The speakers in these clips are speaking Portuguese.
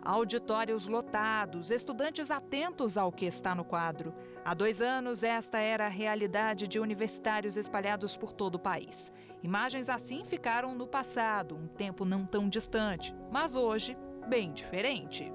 Auditórios lotados, estudantes atentos ao que está no quadro. Há 2 anos, esta era a realidade de universitários espalhados por todo o país. Imagens assim ficaram no passado, um tempo não tão distante, mas hoje, bem diferente.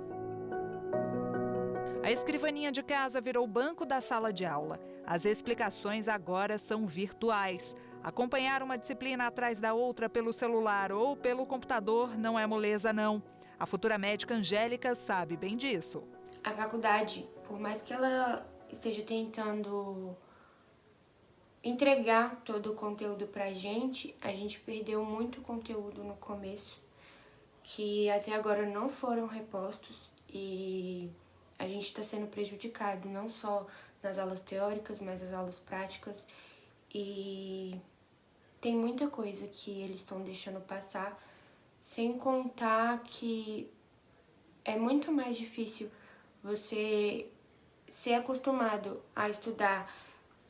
A escrivaninha de casa virou o banco da sala de aula. As explicações agora são virtuais. Acompanhar uma disciplina atrás da outra pelo celular ou pelo computador não é moleza, não. A futura médica Angélica sabe bem disso. A faculdade, por mais que ela esteja tentando entregar todo o conteúdo pra gente, a gente perdeu muito conteúdo no começo, que até agora não foram repostos, e a gente está sendo prejudicado, não só nas aulas teóricas, mas nas aulas práticas, e tem muita coisa que eles estão deixando passar, sem contar que é muito mais difícil você ser acostumado a estudar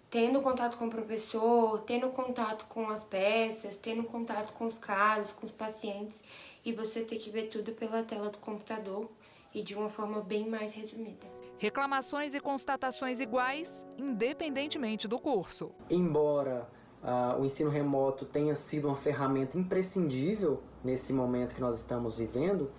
tendo contato com o professor, tendo contato com as peças, tendo contato com os casos, com os pacientes, e você ter que ver tudo pela tela do computador e de uma forma bem mais resumida. Reclamações e constatações iguais, independentemente do curso. Embora o ensino remoto tenha sido uma ferramenta imprescindível nesse momento que nós estamos vivendo,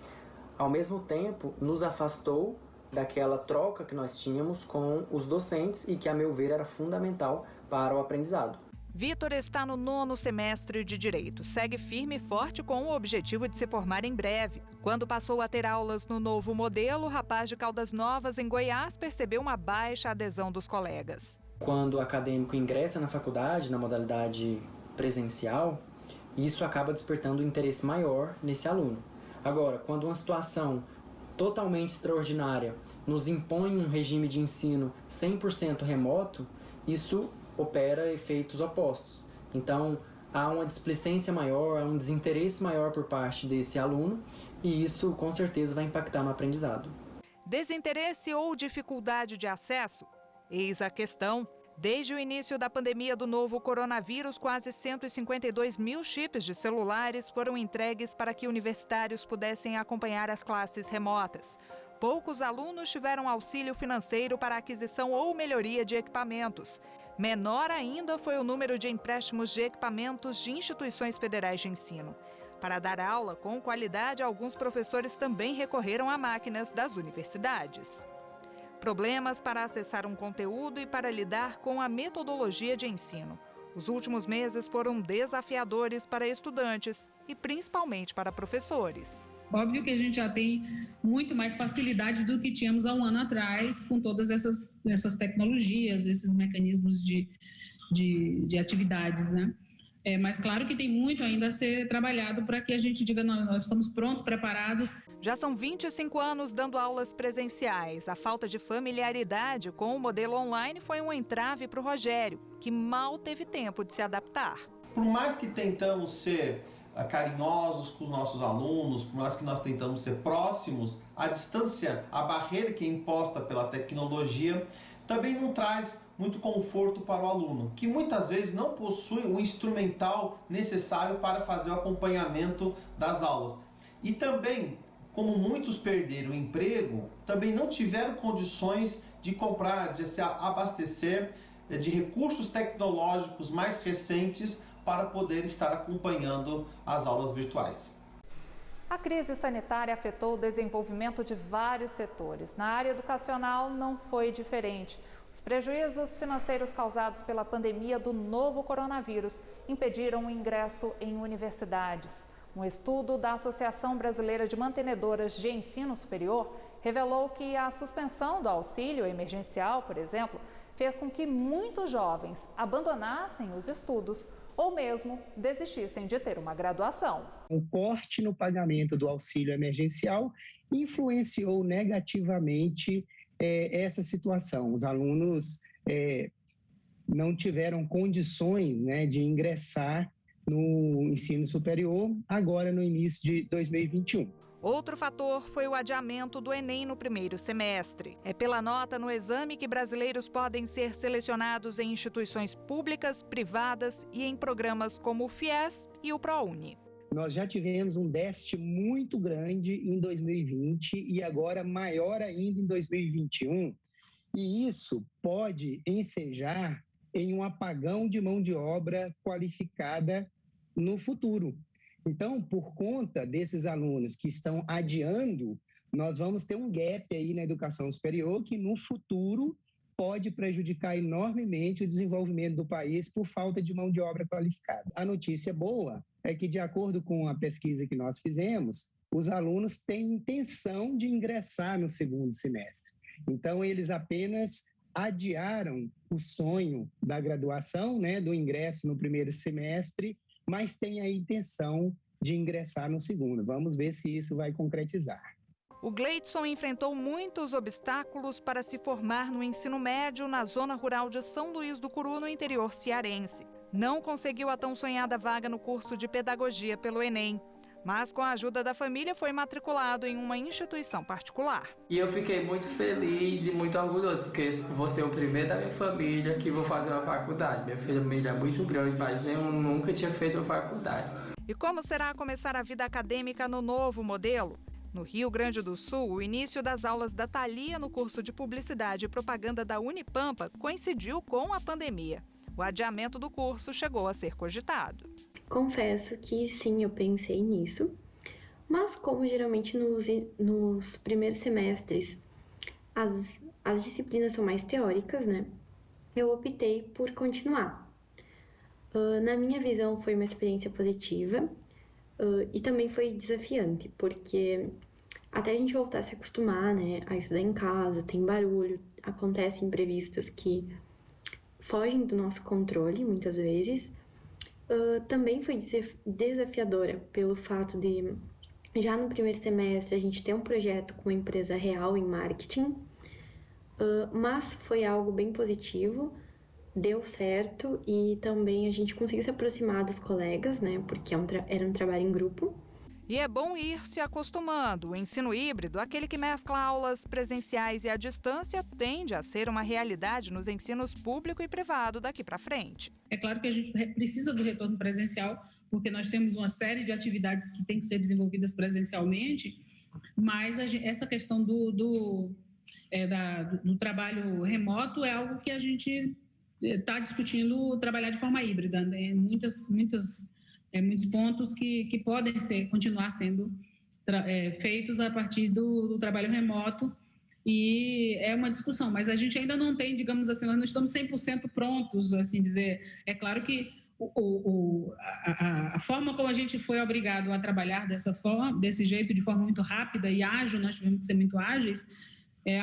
ao mesmo tempo nos afastou daquela troca que nós tínhamos com os docentes e que, a meu ver, era fundamental para o aprendizado. Vitor está no 9º semestre de Direito. Segue firme e forte com o objetivo de se formar em breve. Quando passou a ter aulas no novo modelo, o rapaz de Caldas Novas, em Goiás, percebeu uma baixa adesão dos colegas. Quando o acadêmico ingressa na faculdade, na modalidade presencial, isso acaba despertando um interesse maior nesse aluno. Agora, quando uma situação totalmente extraordinária nos impõe um regime de ensino 100% remoto, isso opera efeitos opostos. Então, há uma displicência maior, há um desinteresse maior por parte desse aluno, e isso com certeza vai impactar no aprendizado. Desinteresse ou dificuldade de acesso? Eis a questão. Desde o início da pandemia do novo coronavírus, quase 152 mil chips de celulares foram entregues para que universitários pudessem acompanhar as classes remotas. Poucos alunos tiveram auxílio financeiro para aquisição ou melhoria de equipamentos. Menor ainda foi o número de empréstimos de equipamentos de instituições federais de ensino. Para dar aula com qualidade, alguns professores também recorreram a máquinas das universidades. Problemas para acessar um conteúdo e para lidar com a metodologia de ensino. Os últimos meses foram desafiadores para estudantes e principalmente para professores. Óbvio que a gente já tem muito mais facilidade do que tínhamos há um ano atrás com todas essas tecnologias, esses mecanismos de atividades, né? Mas claro que tem muito ainda a ser trabalhado para que a gente diga, nós estamos prontos, preparados. Já são 25 anos dando aulas presenciais. A falta de familiaridade com o modelo online foi um entrave para o Rogério, que mal teve tempo de se adaptar. Por mais que tentamos ser carinhosos com os nossos alunos, por mais que nós tentamos ser próximos, a distância, a barreira que é imposta pela tecnologia também não traz muito conforto para o aluno, que muitas vezes não possui o instrumental necessário para fazer o acompanhamento das aulas. E também, como muitos perderam o emprego, também não tiveram condições de comprar, de se abastecer de recursos tecnológicos mais recentes para poder estar acompanhando as aulas virtuais. A crise sanitária afetou o desenvolvimento de vários setores. Na área educacional não foi diferente. Os prejuízos financeiros causados pela pandemia do novo coronavírus impediram o ingresso em universidades. Um estudo da Associação Brasileira de Mantenedoras de Ensino Superior revelou que a suspensão do auxílio emergencial, por exemplo, fez com que muitos jovens abandonassem os estudos ou mesmo desistissem de ter uma graduação. O corte no pagamento do auxílio emergencial influenciou negativamente essa situação. Os alunos não tiveram condições, de ingressar no ensino superior agora no início de 2021. Outro fator foi o adiamento do Enem no primeiro semestre. É pela nota no exame que brasileiros podem ser selecionados em instituições públicas, privadas e em programas como o FIES e o ProUni. Nós já tivemos um déficit muito grande em 2020 e agora maior ainda em 2021. E isso pode ensejar em um apagão de mão de obra qualificada no futuro. Então, por conta desses alunos que estão adiando, nós vamos ter um gap aí na educação superior que no futuro pode prejudicar enormemente o desenvolvimento do país por falta de mão de obra qualificada. A notícia boa é que, de acordo com a pesquisa que nós fizemos, os alunos têm intenção de ingressar no segundo semestre. Então, eles apenas adiaram o sonho da graduação, do ingresso no primeiro semestre, mas têm a intenção de ingressar no segundo. Vamos ver se isso vai concretizar. O Gleidson enfrentou muitos obstáculos para se formar no ensino médio na zona rural de São Luís do Curu, no interior cearense. Não conseguiu a tão sonhada vaga no curso de pedagogia pelo Enem, mas com a ajuda da família foi matriculado em uma instituição particular. E eu fiquei muito feliz e muito orgulhoso, porque vou ser o primeiro da minha família que vou fazer uma faculdade. Minha família é muito grande, mas nunca tinha feito uma faculdade. E como será começar a vida acadêmica no novo modelo? No Rio Grande do Sul, o início das aulas da Thalia no curso de Publicidade e Propaganda da Unipampa coincidiu com a pandemia. O adiamento do curso chegou a ser cogitado. Confesso que sim, eu pensei nisso, mas como geralmente nos primeiros semestres as disciplinas são mais teóricas, eu optei por continuar. Na minha visão foi uma experiência positiva e também foi desafiante, porque até a gente voltar a se acostumar a estudar em casa, tem barulho, acontecem imprevistos que fogem do nosso controle muitas vezes. Também foi desafiadora pelo fato de, já no primeiro semestre, a gente ter um projeto com uma empresa real em marketing, mas foi algo bem positivo, deu certo e também a gente conseguiu se aproximar dos colegas, porque era um trabalho em grupo. E é bom ir se acostumando. O ensino híbrido, aquele que mescla aulas presenciais e à distância, tende a ser uma realidade nos ensinos público e privado daqui para frente. É claro que a gente precisa do retorno presencial, porque nós temos uma série de atividades que têm que ser desenvolvidas presencialmente, mas essa questão do trabalho remoto é algo que a gente está discutindo trabalhar de forma híbrida. Muitos pontos que podem continuar sendo feitos a partir do trabalho remoto, e é uma discussão, mas a gente ainda não tem, digamos assim, nós não estamos 100% prontos, assim dizer. É claro que a forma como a gente foi obrigado a trabalhar desse jeito, de forma muito rápida e ágil, nós tivemos que ser muito ágeis,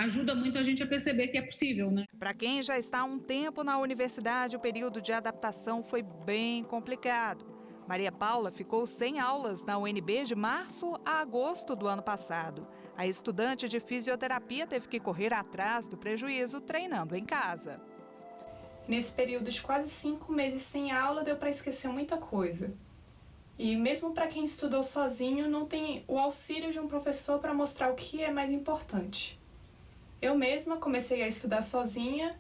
ajuda muito a gente a perceber que é possível, Para quem já está há um tempo na universidade, o período de adaptação foi bem complicado. Maria Paula ficou sem aulas na UNB de março a agosto do ano passado. A estudante de fisioterapia teve que correr atrás do prejuízo treinando em casa. Nesse período de quase 5 meses sem aula, deu para esquecer muita coisa. E mesmo para quem estudou sozinho, não tem o auxílio de um professor para mostrar o que é mais importante. Eu mesma comecei a estudar sozinha,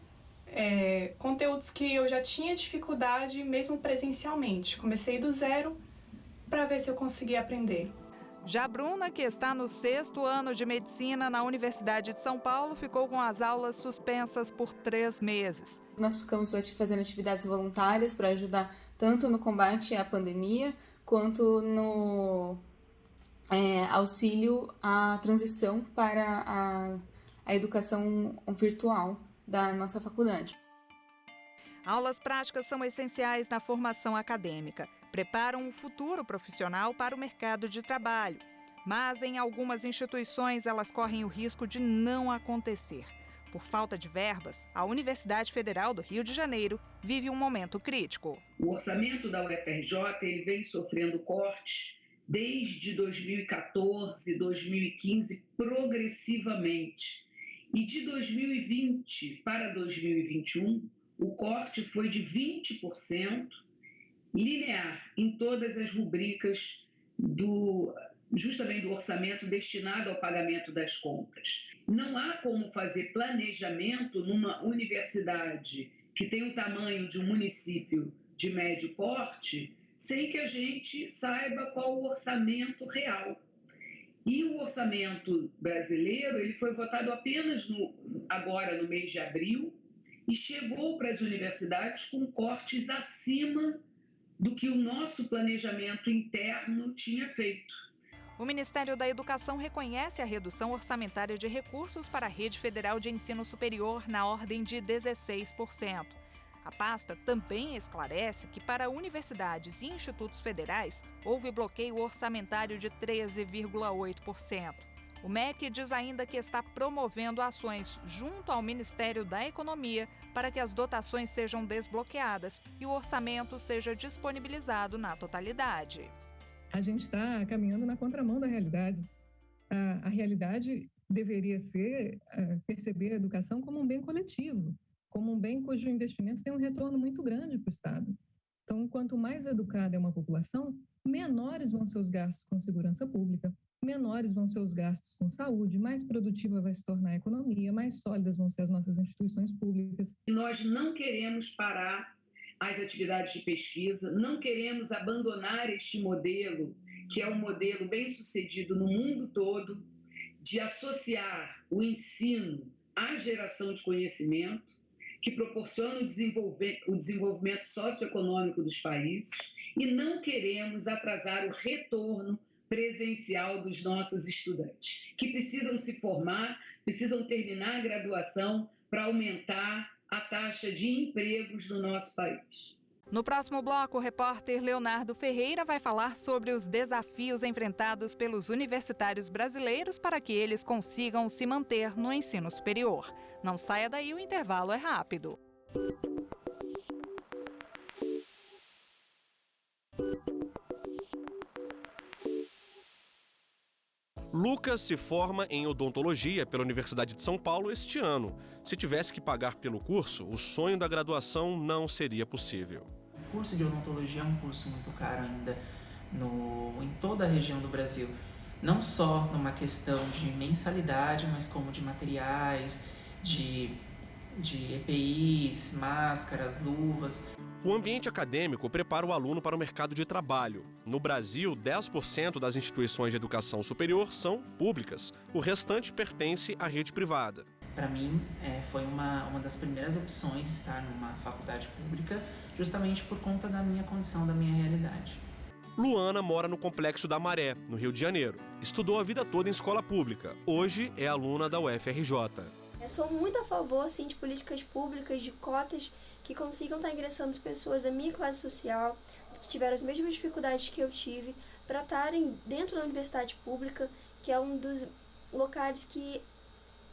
conteúdos que eu já tinha dificuldade mesmo presencialmente. Comecei do zero para ver se eu conseguia aprender. Já a Bruna, que está no 6º ano de medicina na Universidade de São Paulo, ficou com as aulas suspensas por 3 meses. Nós ficamos fazendo atividades voluntárias para ajudar tanto no combate à pandemia quanto no auxílio à transição para a educação virtual da nossa faculdade. Aulas práticas são essenciais na formação acadêmica. Preparam o futuro profissional para o mercado de trabalho. Mas em algumas instituições elas correm o risco de não acontecer. Por falta de verbas, a Universidade Federal do Rio de Janeiro vive um momento crítico. O orçamento da UFRJ ele vem sofrendo cortes desde 2014, 2015, progressivamente. E de 2020 para 2021, o corte foi de 20%, linear em todas as rubricas justamente do orçamento destinado ao pagamento das contas. Não há como fazer planejamento numa universidade que tem o tamanho de um município de médio porte sem que a gente saiba qual o orçamento real. E o orçamento brasileiro ele foi votado apenas agora no mês de abril e chegou para as universidades com cortes acima do que o nosso planejamento interno tinha feito. O Ministério da Educação reconhece a redução orçamentária de recursos para a Rede Federal de Ensino Superior na ordem de 16%. A pasta também esclarece que para universidades e institutos federais houve bloqueio orçamentário de 13,8%. O MEC diz ainda que está promovendo ações junto ao Ministério da Economia para que as dotações sejam desbloqueadas e o orçamento seja disponibilizado na totalidade. A gente está caminhando na contramão da realidade. A realidade deveria ser perceber a educação como um bem coletivo, como um bem cujo investimento tem um retorno muito grande para o Estado. Então, quanto mais educada é uma população, menores vão ser os gastos com segurança pública, menores vão ser os gastos com saúde, mais produtiva vai se tornar a economia, mais sólidas vão ser as nossas instituições públicas. Nós não queremos parar as atividades de pesquisa, não queremos abandonar este modelo, que é um modelo bem-sucedido no mundo todo, de associar o ensino à geração de conhecimento, que proporciona o desenvolvimento socioeconômico dos países, e não queremos atrasar o retorno presencial dos nossos estudantes, que precisam se formar, precisam terminar a graduação para aumentar a taxa de empregos no nosso país. No próximo bloco, o repórter Leonardo Ferreira vai falar sobre os desafios enfrentados pelos universitários brasileiros para que eles consigam se manter no ensino superior. Não saia daí, o intervalo é rápido. Lucas se forma em odontologia pela Universidade de São Paulo este ano. Se tivesse que pagar pelo curso, o sonho da graduação não seria possível. O curso de odontologia é um curso muito caro ainda em toda a região do Brasil. Não só numa questão de mensalidade, mas como de materiais, de EPIs, máscaras, luvas. O ambiente acadêmico prepara o aluno para o mercado de trabalho. No Brasil, 10% das instituições de educação superior são públicas. O restante pertence à rede privada. Para mim, foi uma das primeiras opções estar numa faculdade pública, justamente por conta da minha condição, da minha realidade. Luana mora no Complexo da Maré, no Rio de Janeiro. Estudou a vida toda em escola pública. Hoje é aluna da UFRJ. Eu sou muito a favor de políticas públicas, de cotas que consigam estar ingressando as pessoas da minha classe social, que tiveram as mesmas dificuldades que eu tive, para estarem dentro da universidade pública, que é um dos locais que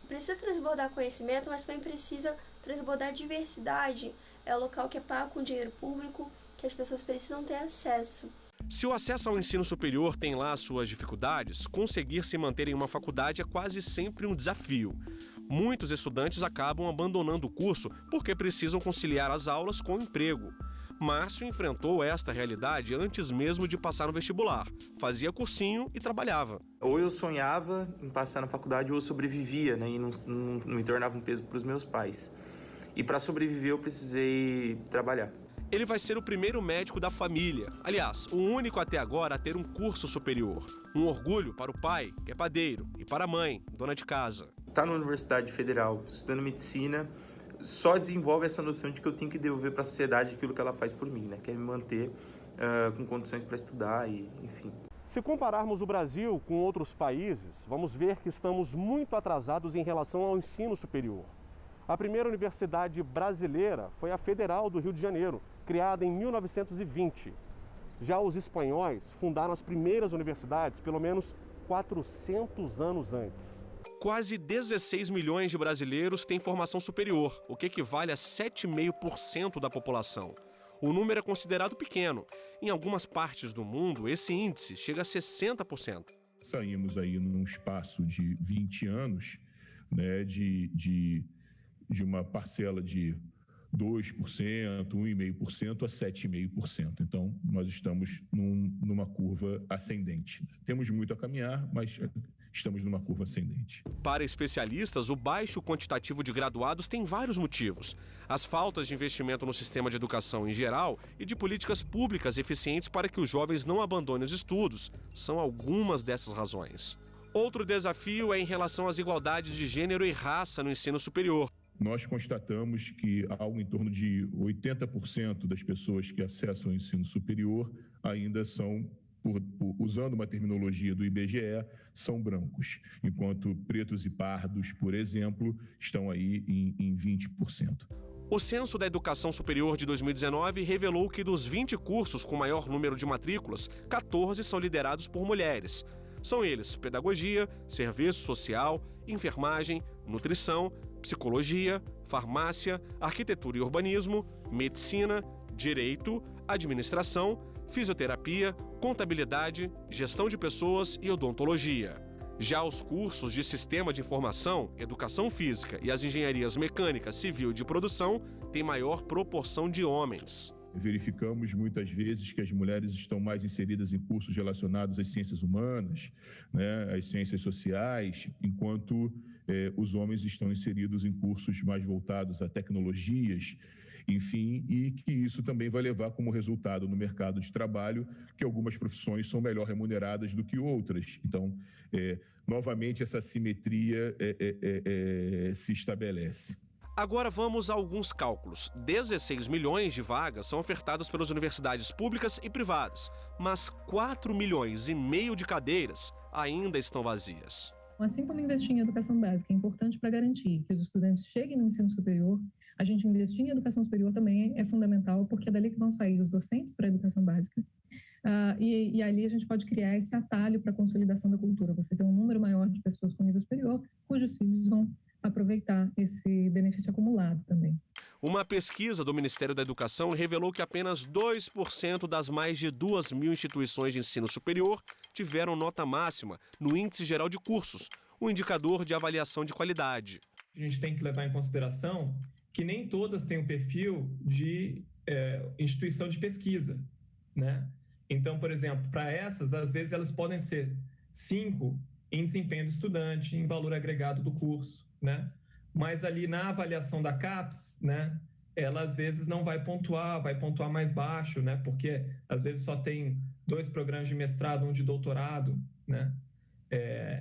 precisa transbordar conhecimento, mas também precisa transbordar diversidade. É um local que é pago com dinheiro público, que as pessoas precisam ter acesso. Se o acesso ao ensino superior tem lá suas dificuldades, conseguir se manter em uma faculdade é quase sempre um desafio. Muitos estudantes acabam abandonando o curso porque precisam conciliar as aulas com o emprego. Márcio enfrentou esta realidade antes mesmo de passar no vestibular. Fazia cursinho e trabalhava. Ou eu sonhava em passar na faculdade ou eu sobrevivia, né, e não me tornava um peso para os meus pais. E para sobreviver eu precisei trabalhar. Ele vai ser o primeiro médico da família. Aliás, o único até agora a ter um curso superior. Um orgulho para o pai, que é padeiro, e para a mãe, dona de casa. Estar na Universidade Federal, estudando medicina, só desenvolve essa noção de que eu tenho que devolver para a sociedade aquilo que ela faz por mim, né? Que é me manter com condições para estudar e, enfim. Se compararmos o Brasil com outros países, vamos ver que estamos muito atrasados em relação ao ensino superior. A primeira universidade brasileira foi a Federal do Rio de Janeiro, criada em 1920. Já os espanhóis fundaram as primeiras universidades pelo menos 400 anos antes. Quase 16 milhões de brasileiros têm formação superior, o que equivale a 7,5% da população. O número é considerado pequeno. Em algumas partes do mundo, esse índice chega a 60%. Saímos aí num espaço de 20 anos, né, de uma parcela de 2%, 1,5% a 7,5%. Então, nós estamos numa curva ascendente. Temos muito a caminhar, mas estamos numa curva ascendente. Para especialistas, o baixo quantitativo de graduados tem vários motivos. As faltas de investimento no sistema de educação em geral e de políticas públicas eficientes para que os jovens não abandonem os estudos são algumas dessas razões. Outro desafio é em relação às igualdades de gênero e raça no ensino superior. Nós constatamos que algo em torno de 80% das pessoas que acessam o ensino superior ainda são, usando uma terminologia do IBGE, são brancos, enquanto pretos e pardos, por exemplo, estão aí em 20%. O Censo da Educação Superior de 2019 revelou que dos 20 cursos com maior número de matrículas, 14 são liderados por mulheres. São eles pedagogia, serviço social, enfermagem, nutrição, psicologia, farmácia, arquitetura e urbanismo, medicina, direito, administração, fisioterapia, contabilidade, gestão de pessoas e odontologia. Já os cursos de Sistema de Informação, Educação Física e as engenharias mecânica, civil e de produção têm maior proporção de homens. Verificamos muitas vezes que as mulheres estão mais inseridas em cursos relacionados às ciências humanas, né, às ciências sociais, enquanto os homens estão inseridos em cursos mais voltados a tecnologias, enfim, e que isso também vai levar como resultado no mercado de trabalho que algumas profissões são melhor remuneradas do que outras. Então, novamente, essa assimetria se estabelece. Agora vamos a alguns cálculos. 16 milhões de vagas são ofertadas pelas universidades públicas e privadas, mas 4,5 milhões de cadeiras ainda estão vazias. Assim como investir em educação básica é importante para garantir que os estudantes cheguem no ensino superior, a gente investir em educação superior também é fundamental, porque é dali que vão sair os docentes para a educação básica. E ali a gente pode criar esse atalho para a consolidação da cultura. Você tem um número maior de pessoas com nível superior, cujos filhos vão aproveitar esse benefício acumulado também. Uma pesquisa do Ministério da Educação revelou que apenas 2% das mais de 2.000 instituições de ensino superior tiveram nota máxima no Índice Geral de Cursos, um indicador de avaliação de qualidade. A gente tem que levar em consideração que nem todas têm um perfil de instituição de pesquisa, né? Então, por exemplo, para essas, às vezes elas podem ser 5 em desempenho do estudante, em valor agregado do curso, né? Mas ali na avaliação da CAPES, né, ela às vezes não vai pontuar mais baixo, né? Porque às vezes só tem 2 programas de mestrado, 1 de doutorado, né?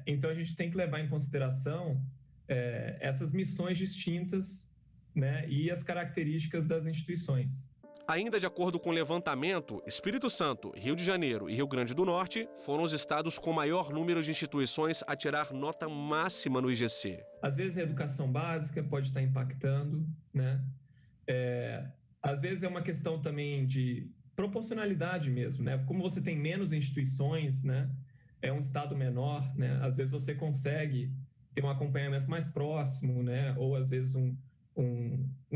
Então a gente tem que levar em consideração essas missões distintas, né, e as características das instituições. Ainda de acordo com o levantamento, Espírito Santo, Rio de Janeiro e Rio Grande do Norte foram os estados com maior número de instituições a tirar nota máxima no IGC. Às vezes a educação básica pode estar impactando, né? Às vezes é uma questão também de proporcionalidade mesmo, né? Como você tem menos instituições, né? É um estado menor, né? Às vezes você consegue ter um acompanhamento mais próximo, né? Ou às vezes um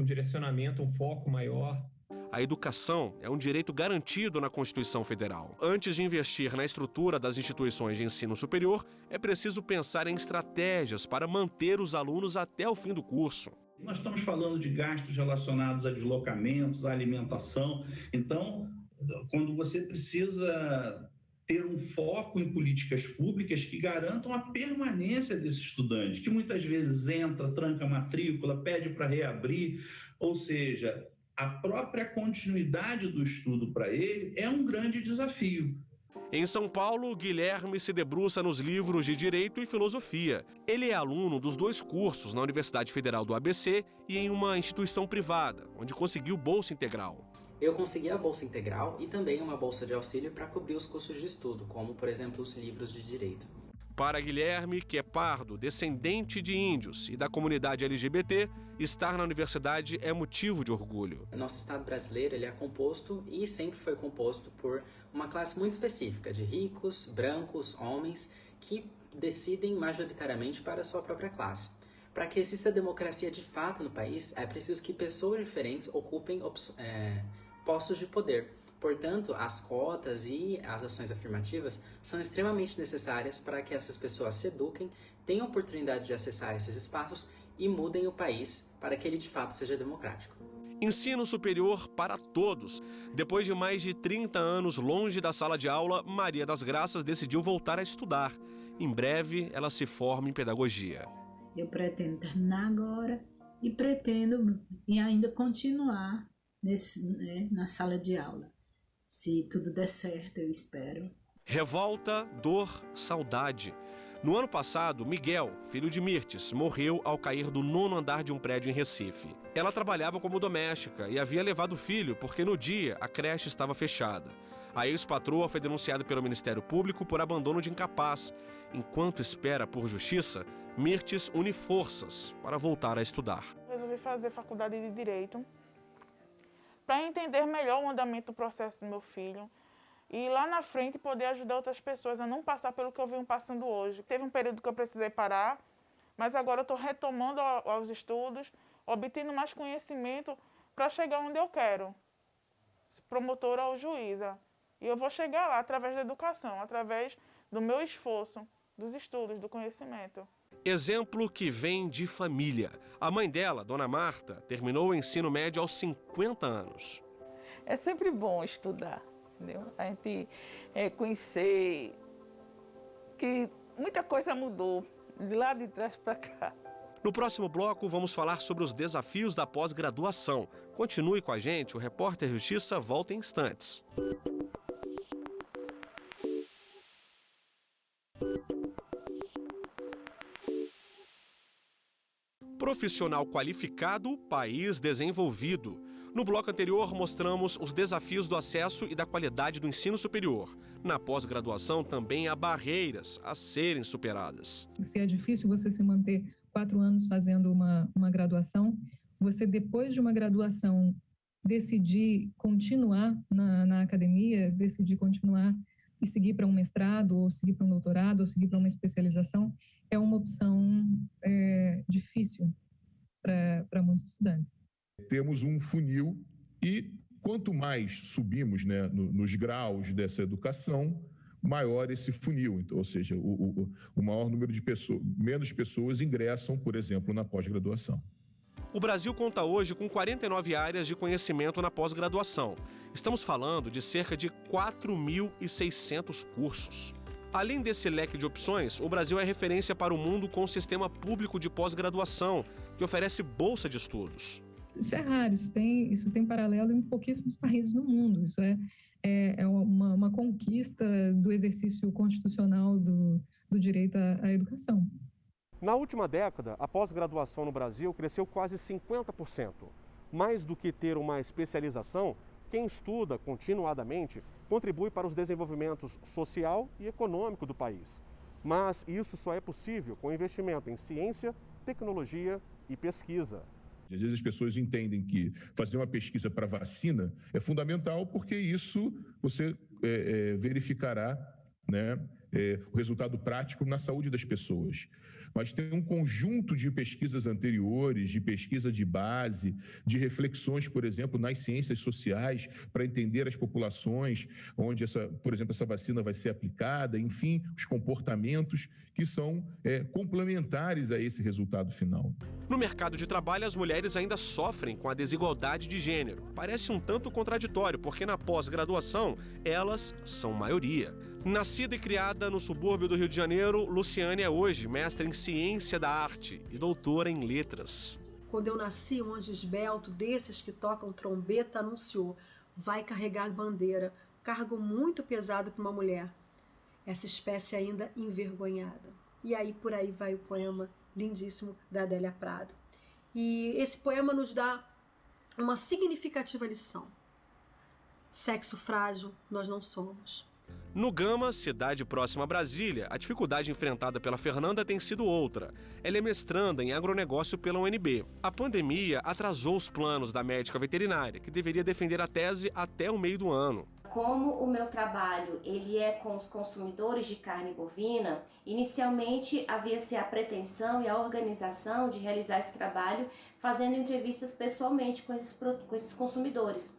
direcionamento, um foco maior. A educação é um direito garantido na Constituição Federal. Antes de investir na estrutura das instituições de ensino superior, é preciso pensar em estratégias para manter os alunos até o fim do curso. Nós estamos falando de gastos relacionados a deslocamentos, à alimentação. Então, quando você precisa ter um foco em políticas públicas que garantam a permanência desse estudante, que muitas vezes entra, tranca a matrícula, pede para reabrir, ou seja, a própria continuidade do estudo para ele é um grande desafio. Em São Paulo, Guilherme se debruça nos livros de Direito e Filosofia. Ele é aluno dos 2 cursos na Universidade Federal do ABC e em uma instituição privada, onde conseguiu bolsa integral. Eu consegui a bolsa integral e também uma bolsa de auxílio para cobrir os custos de estudo, como, por exemplo, os livros de Direito. Para Guilherme, que é pardo, descendente de índios e da comunidade LGBT, estar na universidade é motivo de orgulho. O nosso Estado brasileiro ele é composto e sempre foi composto por uma classe muito específica de ricos, brancos, homens, que decidem majoritariamente para a sua própria classe. Para que exista democracia de fato no país, é preciso que pessoas diferentes ocupem postos de poder. Portanto, as cotas e as ações afirmativas são extremamente necessárias para que essas pessoas se eduquem, tenham oportunidade de acessar esses espaços e mudem o país para que ele de fato seja democrático. Ensino superior para todos. Depois de mais de 30 anos longe da sala de aula, Maria das Graças decidiu voltar a estudar. Em breve, ela se forma em pedagogia. Eu pretendo terminar agora e pretendo ainda continuar na sala de aula. Se tudo der certo, eu espero. Revolta, dor, saudade. No ano passado, Miguel, filho de Mirtes, morreu ao cair do 9º andar de um prédio em Recife. Ela trabalhava como doméstica e havia levado o filho porque no dia a creche estava fechada. A ex-patroa foi denunciada pelo Ministério Público por abandono de incapaz. Enquanto espera por justiça, Mirtes une forças para voltar a estudar. Resolvi fazer faculdade de Direito para entender melhor o andamento do processo do meu filho e lá na frente poder ajudar outras pessoas a não passar pelo que eu venho passando hoje. Teve um período que eu precisei parar, mas agora eu estou retomando aos estudos, obtendo mais conhecimento para chegar onde eu quero, promotora ou juíza. E eu vou chegar lá através da educação, através do meu esforço, dos estudos, do conhecimento. Exemplo que vem de família. A mãe dela, Dona Marta, terminou o ensino médio aos 50 anos. É sempre bom estudar, entendeu? A gente conhecer que muita coisa mudou de lá de trás para cá. No próximo bloco, vamos falar sobre os desafios da pós-graduação. Continue com a gente, o Repórter Justiça volta em instantes. Profissional qualificado, país desenvolvido. No bloco anterior, mostramos os desafios do acesso e da qualidade do ensino superior. Na pós-graduação, também há barreiras a serem superadas. Se é difícil você se manter 4 anos fazendo uma graduação, você, depois de uma graduação, decidir continuar na academia, decidir continuar e seguir para um mestrado, ou seguir para um doutorado, ou seguir para uma especialização, é uma opção difícil para muitos estudantes. Temos um funil e quanto mais subimos, né, nos graus dessa educação, maior esse funil. Então, ou seja, o maior número de pessoas, menos pessoas ingressam, por exemplo, na pós-graduação. O Brasil conta hoje com 49 áreas de conhecimento na pós-graduação. Estamos falando de cerca de 4.600 cursos. Além desse leque de opções, o Brasil é referência para o mundo com o sistema público de pós-graduação, que oferece bolsa de estudos. Isso é raro, isso tem paralelo em pouquíssimos países no mundo. Isso é uma conquista do exercício constitucional do direito à educação. Na última década, a pós-graduação no Brasil cresceu quase 50%. Mais do que ter uma especialização, quem estuda continuadamente contribui para os desenvolvimentos social e econômico do país. Mas isso só é possível com investimento em ciência, tecnologia e pesquisa. Às vezes as pessoas entendem que fazer uma pesquisa para vacina é fundamental porque isso você verificará, né, o resultado prático na saúde das pessoas. Mas tem um conjunto de pesquisas anteriores, de pesquisa de base, de reflexões, por exemplo, nas ciências sociais, para entender as populações onde, por exemplo, essa vacina vai ser aplicada, enfim, os comportamentos que são complementares a esse resultado final. No mercado de trabalho, as mulheres ainda sofrem com a desigualdade de gênero. Parece um tanto contraditório, porque na pós-graduação, elas são maioria. Nascida e criada no subúrbio do Rio de Janeiro, Luciane é hoje mestre em Ciência da Arte e doutora em Letras. Quando eu nasci, um anjo esbelto desses que tocam trombeta anunciou: vai carregar bandeira, cargo muito pesado para uma mulher. Essa espécie ainda envergonhada. E aí por aí vai o poema lindíssimo da Adélia Prado. E esse poema nos dá uma significativa lição. Sexo frágil nós não somos. No Gama, cidade próxima a Brasília, a dificuldade enfrentada pela Fernanda tem sido outra. Ela é mestranda em agronegócio pela UNB. A pandemia atrasou os planos da médica veterinária, que deveria defender a tese até o meio do ano. Como o meu trabalho ele é com os consumidores de carne bovina, inicialmente havia-se a pretensão e a organização de realizar esse trabalho fazendo entrevistas pessoalmente com esses consumidores.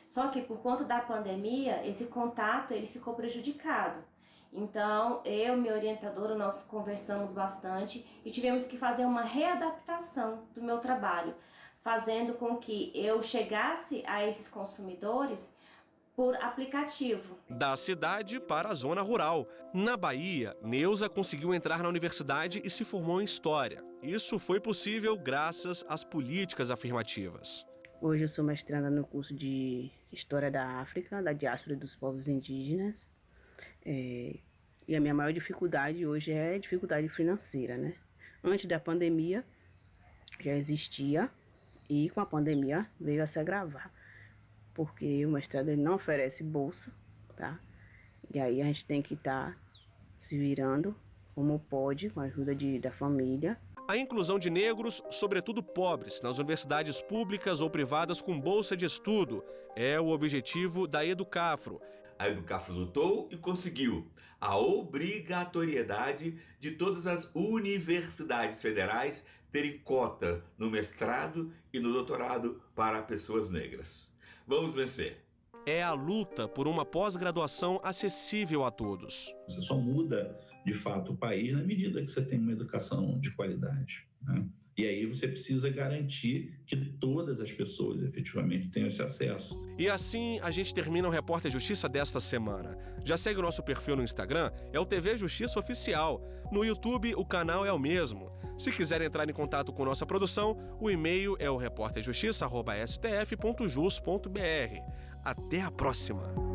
Só que por conta da pandemia, esse contato ele ficou prejudicado. Então, eu e minha orientadora, nós conversamos bastante e tivemos que fazer uma readaptação do meu trabalho, fazendo com que eu chegasse a esses consumidores por aplicativo. Da cidade para a zona rural. Na Bahia, Neuza conseguiu entrar na universidade e se formou em História. Isso foi possível graças às políticas afirmativas. Hoje eu sou mestranda no curso de História da África, da diáspora dos povos indígenas. E a minha maior dificuldade hoje é a dificuldade financeira, né? Antes da pandemia já existia e com a pandemia veio a se agravar, porque o mestrado ele não oferece bolsa, tá? E aí a gente tem que estar se virando como pode, com a ajuda da família. A inclusão de negros, sobretudo pobres, nas universidades públicas ou privadas com bolsa de estudo é o objetivo da Educafro. A Educafro lutou e conseguiu a obrigatoriedade de todas as universidades federais terem cota no mestrado e no doutorado para pessoas negras. Vamos vencer! É a luta por uma pós-graduação acessível a todos. Você só muda, de fato, o país na medida que você tem uma educação de qualidade, né? E aí você precisa garantir que todas as pessoas efetivamente tenham esse acesso. E assim a gente termina o Repórter Justiça desta semana. Já segue o nosso perfil no Instagram, é o TV Justiça Oficial. No YouTube o canal é o mesmo. Se quiser entrar em contato com nossa produção, o e-mail é o reporterjustiça@stf.jus.br. Até a próxima!